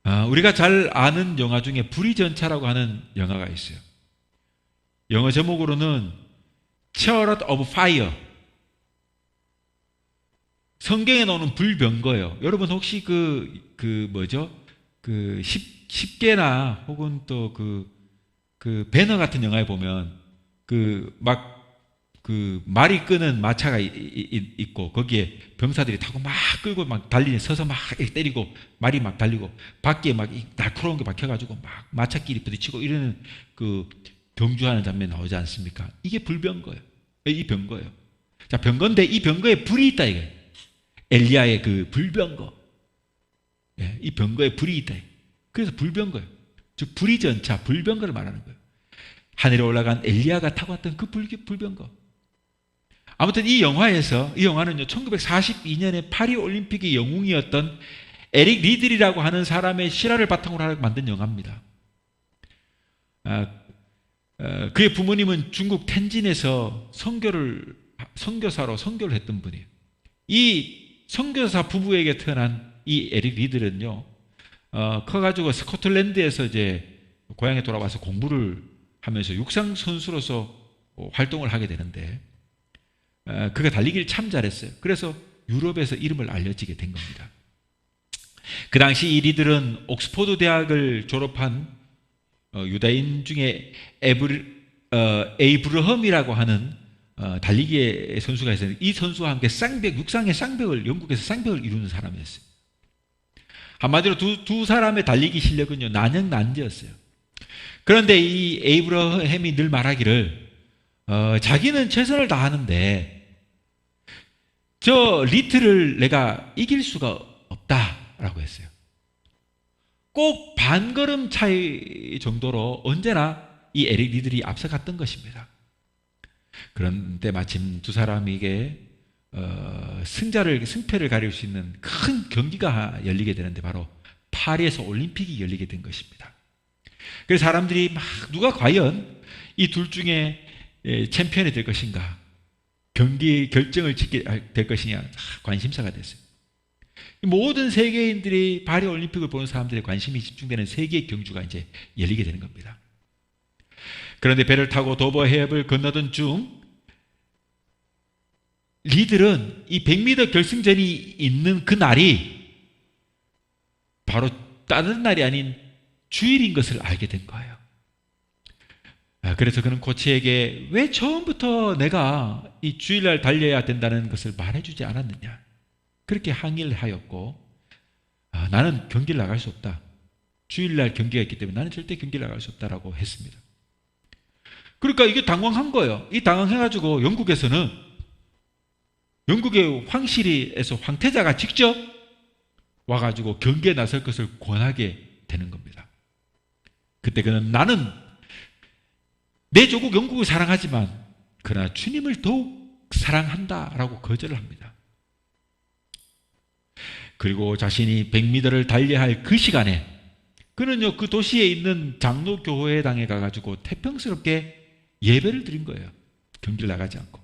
Speaker 2: 거예요. 우리가 잘 아는 영화 중에 불의 전차라고 하는 영화가 있어요. 영어 제목으로는 Chariot of Fire. 성경에 나오는 불병거예요. 여러분 혹시 십계나 혹은 또 배너 같은 영화에 보면 말이 끄는 마차가 있고 거기에 병사들이 타고 막 끌고 막 서서 막 때리고 말이 막 달리고 밖에 막 날카로운 게 박혀가지고 막 마차끼리 부딪히고 이러는 경주하는 장면이 나오지 않습니까? 이게 불병거예요. 이 병거예요. 자, 병거인데 이 병거에 불이 있다 이거예요. 엘리야의 그 불병거. 예, 이 병거에 불이 있다. 그래서 불병거예요. 즉 불의 전차, 불병거를 말하는 거예요. 하늘에 올라간 엘리야가 타고 왔던 그 불병거. 아무튼 이 영화는요, 1942년에 파리 올림픽의 영웅이었던 에릭 리들이라고 하는 사람의 실화를 바탕으로 만든 영화입니다. 그의 부모님은 중국 텐진에서 선교사로 선교를 했던 분이에요. 이 선교사 부부에게 태어난 이 에릭 리들은요, 커가지고 스코틀랜드에서 이제 고향에 돌아와서 공부를 하면서 육상 선수로서 활동을 하게 되는데, 그가 달리기를 참 잘했어요. 그래서 유럽에서 이름을 알려지게 된 겁니다. 그 당시 이 리들은 옥스퍼드 대학을 졸업한 유다인 중에 에이브러험이라고 하는 달리기의 선수가 있었는데, 이 선수와 함께 육상의 쌍벽을, 영국에서 쌍벽을 이루는 사람이었어요. 한마디로 두 사람의 달리기 실력은요, 난영난제였어요. 그런데 이 에이브러햄이 늘 말하기를, 자기는 최선을 다하는데 저 리트를 내가 이길 수가 없다라고 했어요. 꼭 반걸음 차이 정도로 언제나 이 에릭 리들이 앞서갔던 것입니다. 그런데 마침 두 사람에게 승패를 가릴 수 있는 큰 경기가 열리게 되는데, 바로 파리에서 올림픽이 열리게 된 것입니다. 그래서 사람들이 막 누가 과연 이 둘 중에 챔피언이 될 것인가, 경기 결정을 짓게 될 것이냐, 관심사가 됐어요. 모든 세계인들이 파리 올림픽을 보는 사람들의 관심이 집중되는 세계 경주가 이제 열리게 되는 겁니다. 그런데 배를 타고 도버 해협을 건너던 중 리들은 이 100m 결승전이 있는 그 날이 바로 다른 날이 아닌 주일인 것을 알게 된 거예요. 그래서 그는 코치에게 왜 처음부터 내가 이 주일날 달려야 된다는 것을 말해주지 않았느냐, 그렇게 항의를 하였고, 나는 경기를 나갈 수 없다, 주일날 경기가 있기 때문에 나는 절대 경기를 나갈 수 없다라고 했습니다. 그러니까 이게 당황한 거예요. 이 당황해가지고 영국의 황실에서 황태자가 직접 와가지고 경기에 나설 것을 권하게 되는 겁니다. 그때 그는 나는 내 조국 영국을 사랑하지만 그러나 주님을 더욱 사랑한다라고 거절을 합니다. 그리고 자신이 100m를 달려야 할 그 시간에 그는요, 그 도시에 있는 장로교회당에 가가지고 태평스럽게 예배를 드린 거예요. 경기를 나가지 않고.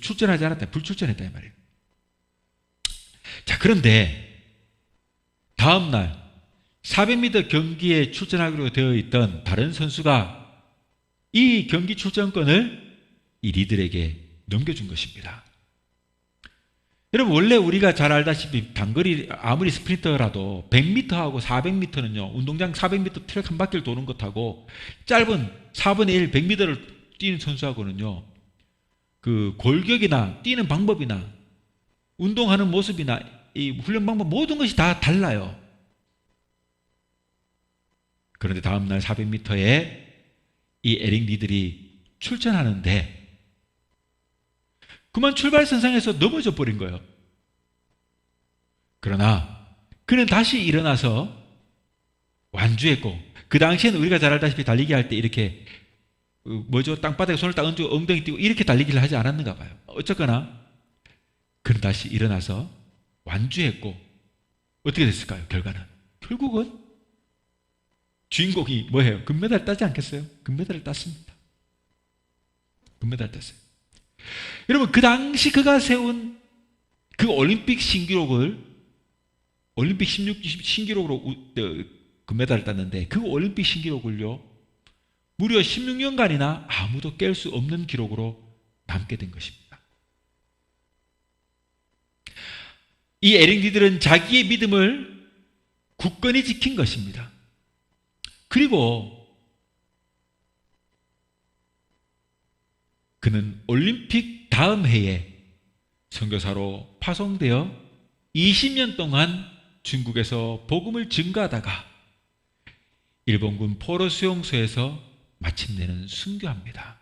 Speaker 2: 출전하지 않았다. 불출전했다 이 말이에요. 자, 그런데 다음 날 400m 경기에 출전하기로 되어 있던 다른 선수가 이 경기 출전권을 이 리들에게 넘겨준 것입니다. 여러분, 원래 우리가 잘 알다시피 단거리 아무리 스프린터라도 100m하고 400m는요, 운동장 400m 트랙 한 바퀴를 도는 것하고 짧은 4분의 1 100m를 뛰는 선수하고는요, 그 골격이나 뛰는 방법이나 운동하는 모습이나 이 훈련 방법 모든 것이 다 달라요. 그런데 다음날 400m에 이 에릭 리들이 출전하는데 그만 출발선상에서 넘어져 버린 거예요. 그러나 그는 다시 일어나서 완주했고, 그 당시에는 우리가 잘 알다시피 달리기 할 때 이렇게 땅바닥에 손을 딱 얹고 엉덩이 띄고 이렇게 달리기를 하지 않았는가 봐요. 어쨌거나 그는 다시 일어나서 완주했고, 어떻게 됐을까요? 결국은 주인공이 뭐예요? 금메달을 따지 않겠어요? 금메달을 땄습니다. 금메달을 땄어요. 여러분, 그 당시 그가 세운 그 올림픽 신기록을, 올림픽 16 신기록으로 금메달을 땄는데, 그 올림픽 신기록을요, 무려 16년간이나 아무도 깰 수 없는 기록으로 남게 된 것입니다. 이 에릭 리들은 자기의 믿음을 굳건히 지킨 것입니다. 그리고 그는 올림픽 다음 해에 선교사로 파송되어 20년 동안 중국에서 복음을 증거하다가 일본군 포로 수용소에서 마침내는 순교합니다.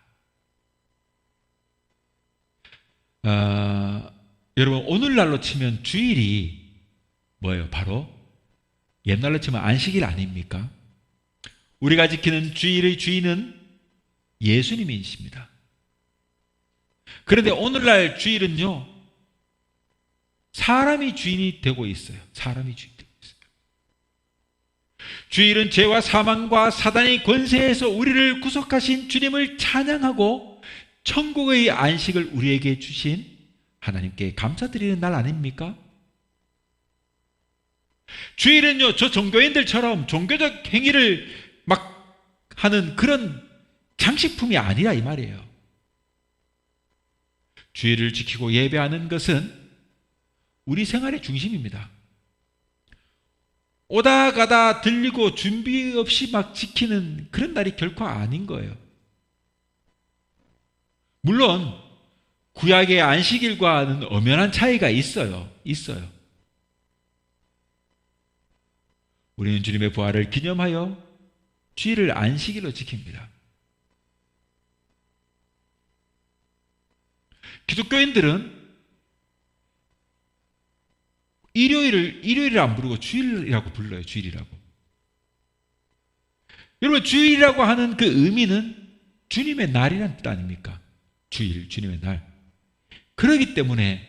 Speaker 2: 여러분, 오늘날로 치면 주일이 뭐예요? 바로 옛날로 치면 안식일 아닙니까? 우리가 지키는 주일의 주인은 예수님이십니다. 그런데 오늘날 주일은요, 사람이 주인이 되고 있어요. 사람이 주인이 되고 있어요. 주일은 죄와 사망과 사단의 권세에서 우리를 구속하신 주님을 찬양하고 천국의 안식을 우리에게 주신 하나님께 감사드리는 날 아닙니까? 주일은요, 저 종교인들처럼 종교적 행위를 막 하는 그런 장식품이 아니라 이 말이에요. 주일을 지키고 예배하는 것은 우리 생활의 중심입니다. 오다 가다 들리고 준비 없이 막 지키는 그런 날이 결코 아닌 거예요. 물론 구약의 안식일과는 엄연한 차이가 있어요. 우리는 주님의 부활을 기념하여 주일을 안식일로 지킵니다. 기독교인들은 일요일을 안 부르고 주일이라고 불러요. 주일이라고. 여러분, 주일이라고 하는 그 의미는 주님의 날이라는 뜻 아닙니까? 주일, 주님의 날. 그렇기 때문에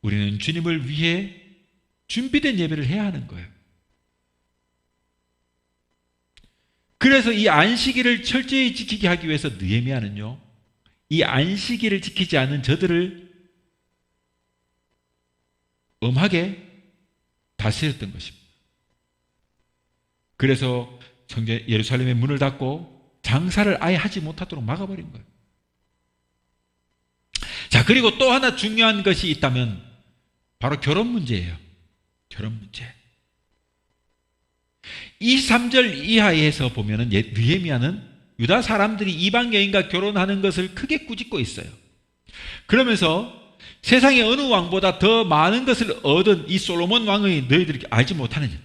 Speaker 2: 우리는 주님을 위해 준비된 예배를 해야 하는 거예요. 그래서 이 안식일을 철저히 지키게 하기 위해서 느헤미야는요, 이 안식일을 지키지 않는 저들을 엄하게 다스렸던 것입니다. 그래서 예루살렘의 문을 닫고 장사를 아예 하지 못하도록 막아버린 거예요. 자, 그리고 또 하나 중요한 것이 있다면 바로 결혼 문제예요. 결혼 문제. 23절 이하에서 보면은 느헤미야는 유다 사람들이 이방 여인과 결혼하는 것을 크게 꾸짖고 있어요. 그러면서 세상의 어느 왕보다 더 많은 것을 얻은 이 솔로몬 왕의 너희들이 알지 못하느냐?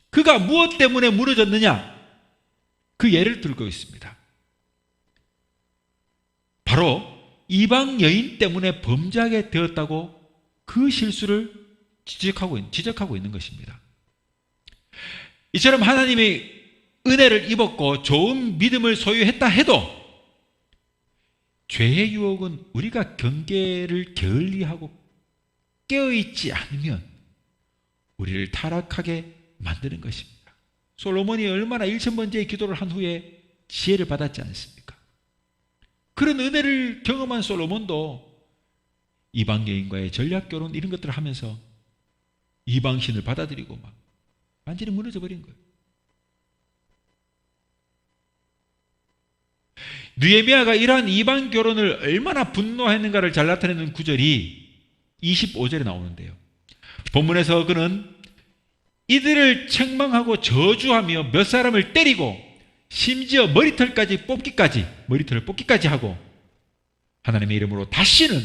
Speaker 2: 그가 무엇 때문에 무너졌느냐? 그 예를 들고 있습니다. 바로 이방 여인 때문에 범죄하게 되었다고 그 실수를 지적하고 있는 것입니다. 이처럼 하나님의 은혜를 입었고 좋은 믿음을 소유했다 해도 죄의 유혹은 우리가 경계를 게을리하고 깨어있지 않으면 우리를 타락하게 만드는 것입니다. 솔로몬이 얼마나 1000번째의 기도를 한 후에 지혜를 받았지 않습니까? 그런 은혜를 경험한 솔로몬도 이방 여인과의 전략 결혼 이런 것들을 하면서 이방신을 받아들이고 막 완전히 무너져 버린 거예요. 느헤미야가 이러한 이방 결혼을 얼마나 분노했는가를 잘 나타내는 구절이 25절에 나오는데요. 본문에서 그는 이들을 책망하고 저주하며 몇 사람을 때리고 심지어 머리털을 뽑기까지 하고 하나님의 이름으로 다시는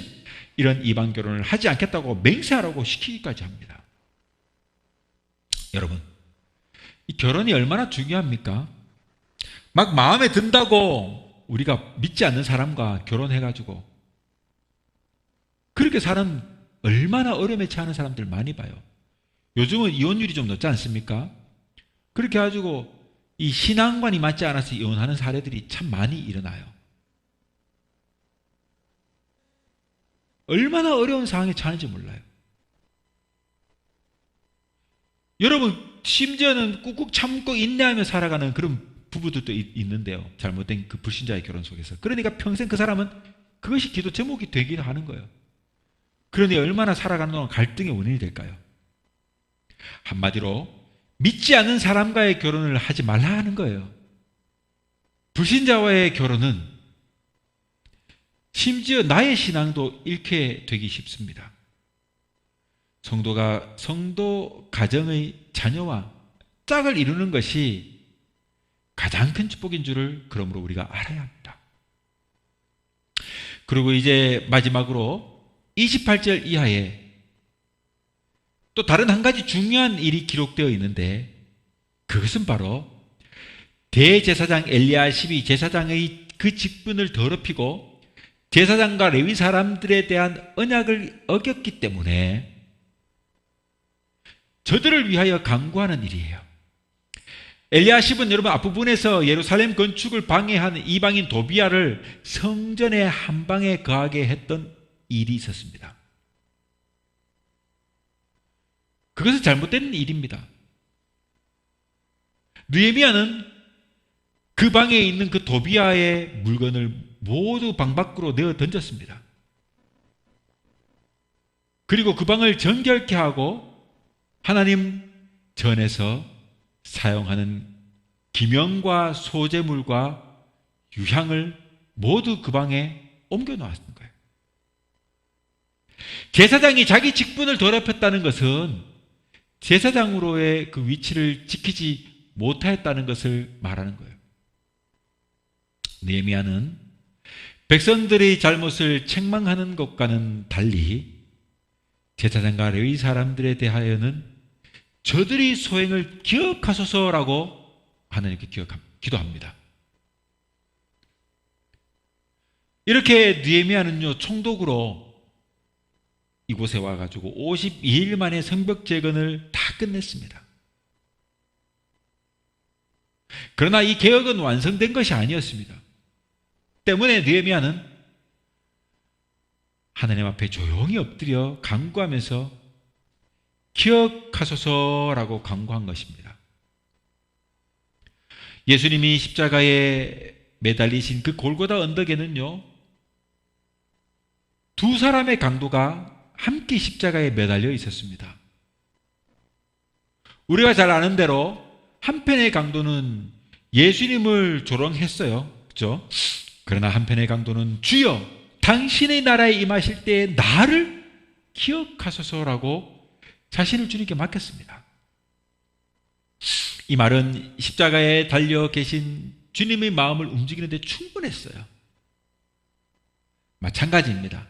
Speaker 2: 이런 이방 결혼을 하지 않겠다고 맹세하라고 시키기까지 합니다. 여러분, 이 결혼이 얼마나 중요합니까? 막 마음에 든다고 우리가 믿지 않는 사람과 결혼해가지고 그렇게 사는 얼마나 어려움에 처하는 사람들 많이 봐요. 요즘은 이혼율이 좀 높지 않습니까? 그렇게 해가지고 이 신앙관이 맞지 않아서 이혼하는 사례들이 참 많이 일어나요. 얼마나 어려운 상황에 처하는지 몰라요. 여러분, 심지어는 꾹꾹 참고 인내하며 살아가는 그런 부부들도 있는데요. 잘못된 그 불신자의 결혼 속에서. 그러니까 평생 그 사람은 그것이 기도 제목이 되기를 하는 거예요. 그러니 얼마나 살아가는 동안 갈등의 원인이 될까요? 한마디로 믿지 않는 사람과의 결혼을 하지 말라 하는 거예요. 불신자와의 결혼은 심지어 나의 신앙도 잃게 되기 쉽습니다. 성도 가정의 자녀와 짝을 이루는 것이 가장 큰 축복인 줄을 그러므로 우리가 알아야 합니다. 그리고 이제 마지막으로 28절 이하에 또 다른 한 가지 중요한 일이 기록되어 있는데 그것은 바로 대제사장 엘리야십이 제사장의 그 직분을 더럽히고 제사장과 레위 사람들에 대한 언약을 어겼기 때문에 저들을 위하여 간구하는 일이에요. 엘리야십은 여러분 앞부분에서 예루살렘 건축을 방해한 이방인 도비야를 성전의 한방에 거하게 했던 일이 있었습니다. 그것은 잘못된 일입니다. 느헤미야는 그 방에 있는 그 도비야의 물건을 모두 방 밖으로 내어 던졌습니다. 그리고 그 방을 정결케 하고 하나님 전에서 사용하는 기명과 소재물과 유향을 모두 그 방에 옮겨 놓았던 거예요. 제사장이 자기 직분을 더럽혔다는 것은 제사장으로의 그 위치를 지키지 못하였다는 것을 말하는 거예요. 느헤미야는 백성들의 잘못을 책망하는 것과는 달리 제사장과 레위 사람들에 대하여는 저들이 소행을 기억하소서라고 하나님께 기도합니다. 이렇게 느헤미야는요, 총독으로 이곳에 와가지고 52일 만에 성벽 재건을 다 끝냈습니다. 그러나 이 개혁은 완성된 것이 아니었습니다. 때문에 느헤미야는 하나님 앞에 조용히 엎드려 간구하면서 기억하소서라고 간구한 것입니다. 예수님이 십자가에 매달리신 그 골고다 언덕에는요, 두 사람의 강도가 함께 십자가에 매달려 있었습니다. 우리가 잘 아는 대로 한편의 강도는 예수님을 조롱했어요. 그렇죠? 그러나 한편의 강도는 주여 당신의 나라에 임하실 때에 나를 기억하소서라고 자신을 주님께 맡겼습니다. 이 말은 십자가에 달려 계신 주님의 마음을 움직이는 데 충분했어요. 마찬가지입니다.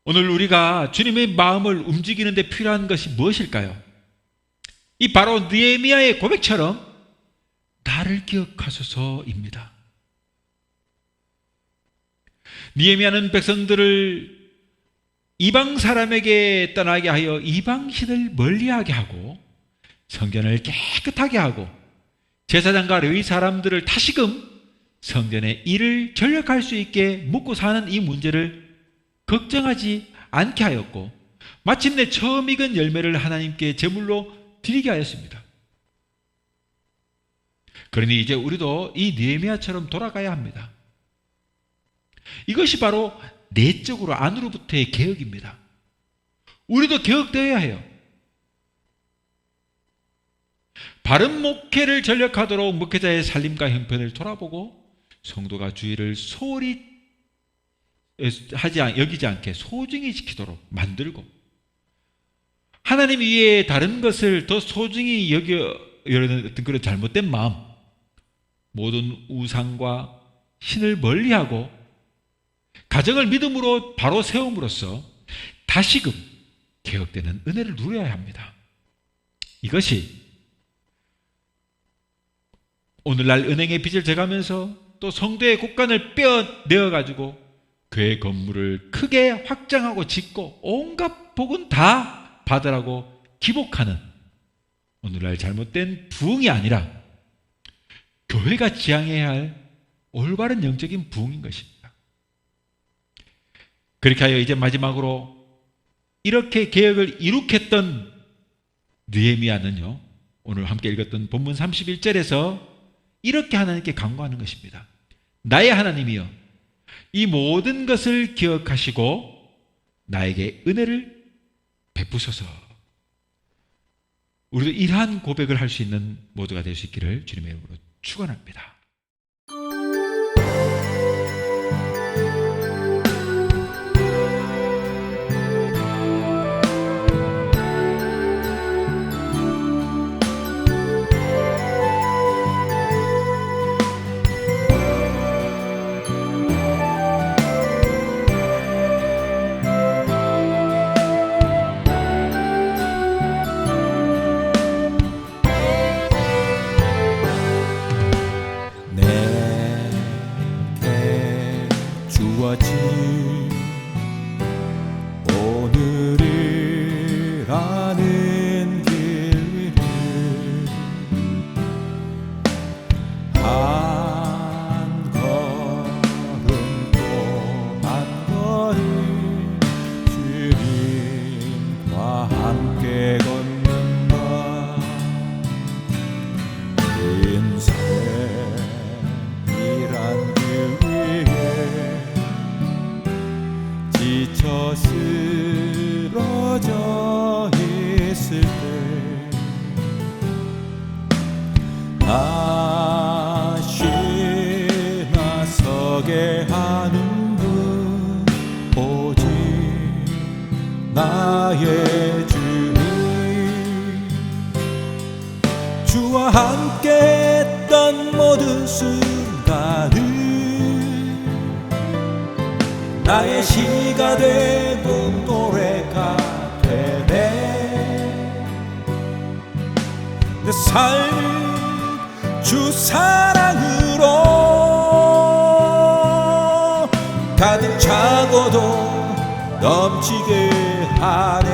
Speaker 2: 오늘 우리가 주님의 마음을 움직이는 데 필요한 것이 무엇일까요? 이 바로 느헤미야의 고백처럼 나를 기억하소서입니다. 느헤미야는 백성들을 이방 사람에게 떠나게 하여 이방신을 멀리하게 하고 성전을 깨끗하게 하고 제사장과 레위 사람들을 다시금 성전의 일을 전력할 수 있게 묵고 사는 이 문제를 걱정하지 않게 하였고 마침내 처음 익은 열매를 하나님께 제물로 드리게 하였습니다. 그러니 이제 우리도 이 느헤미야처럼 돌아가야 합니다. 이것이 바로 내적으로 안으로부터의 개혁입니다. 우리도 개혁되어야 해요. 바른 목회를 전력하도록 목회자의 살림과 형편을 돌아보고 성도가 주의를 소홀히 여기지 않게 소중히 지키도록 만들고 하나님 위에 다른 것을 더 소중히 여기는 어떤 그런 잘못된 마음, 모든 우상과 신을 멀리하고 가정을 믿음으로 바로 세움으로써 다시금 개혁되는 은혜를 누려야 합니다. 이것이 오늘날 은행의 빚을 져가면서 또 성도의 곳간을 빼어내어가지고 교회 건물을 크게 확장하고 짓고 온갖 복은 다 받으라고 기복하는 오늘날 잘못된 부흥이 아니라 교회가 지향해야 할 올바른 영적인 부흥인 것입니다. 그렇게 하여 이제 마지막으로 이렇게 개혁을 이룩했던 느헤미야는요, 오늘 함께 읽었던 본문 31절에서 이렇게 하나님께 간구하는 것입니다. 나의 하나님이여, 이 모든 것을 기억하시고 나에게 은혜를 베푸소서. 우리도 이러한 고백을 할 수 있는 모두가 될 수 있기를 주님의 이름으로 축원합니다.
Speaker 1: 다시 나서게 하는 분 오직 나의 주님. 주와 함께 했던 모든 순간을 나의 시가 되고 노래가 되네. 내 삶을 주 사랑으로 가득 차고도 넘치게 하네.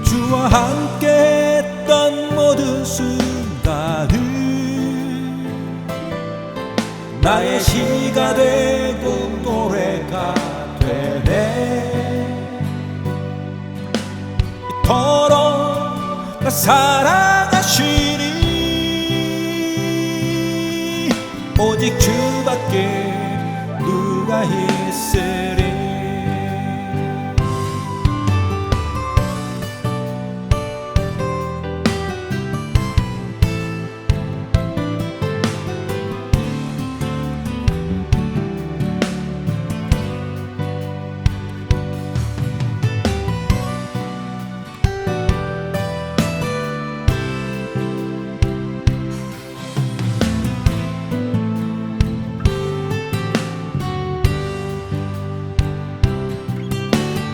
Speaker 1: 주와 함께 했던 모든 순간을 나의 시가 되고 노래가 되네. 이토록 나 사랑하시니 오직 주밖에 누가 있으리.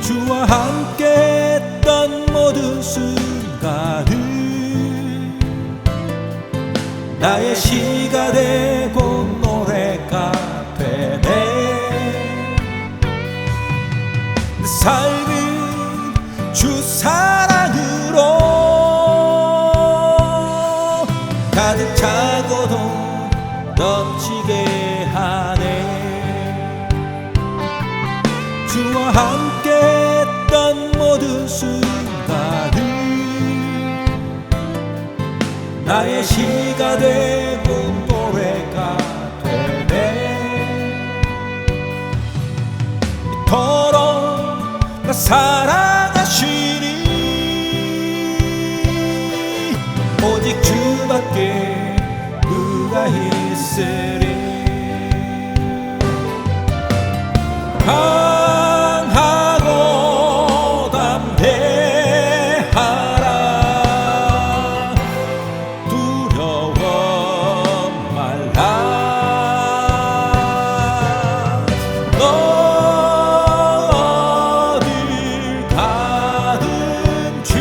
Speaker 1: 주와 함께 했던 모든 순간을 나의 시가 되고 노래가 되네. 내 삶은 주 사랑으로 가득 차고도 넘치게 하네. 주와 함께 했던 모든 순간을 나의 시가 되고 노래가 되네. 이토록 나 사랑하시니 오직 주밖에 누가 있으리. 강하고 담대하라. 두려워 말라. 너 어딜 가든지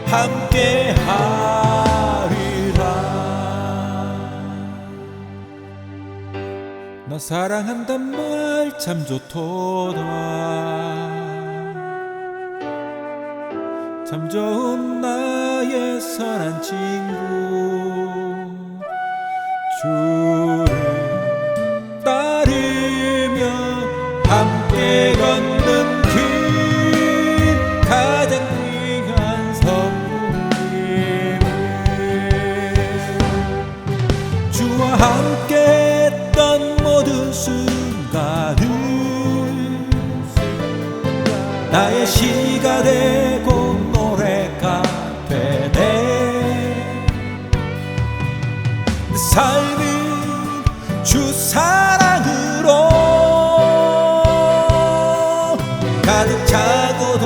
Speaker 1: 함께 하리라. 나 사랑한단 말 참 좋도다. 참 좋은 나의 선한 친구. 주를 따르며 함께 걷는 길 가장 귀한 선물임을. 주와 함께 했던 모든 순간을 나의 시가 되고 노래가 되네. 내 삶은 주 사랑으로 가득 차고도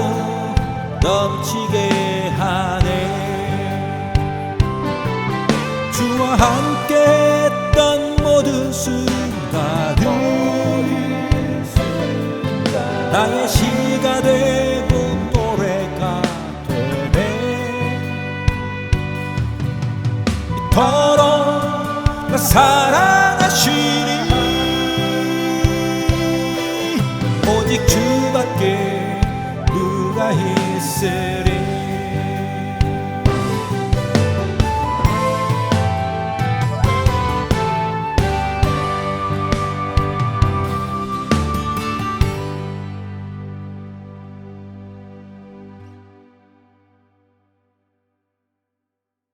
Speaker 1: 넘치게 하네. 주와 함께 했던 모든 순간을 나의 시가 되고 노래가 되네. 이토록 나 사랑하시니 오직 주밖에 누가 있으리.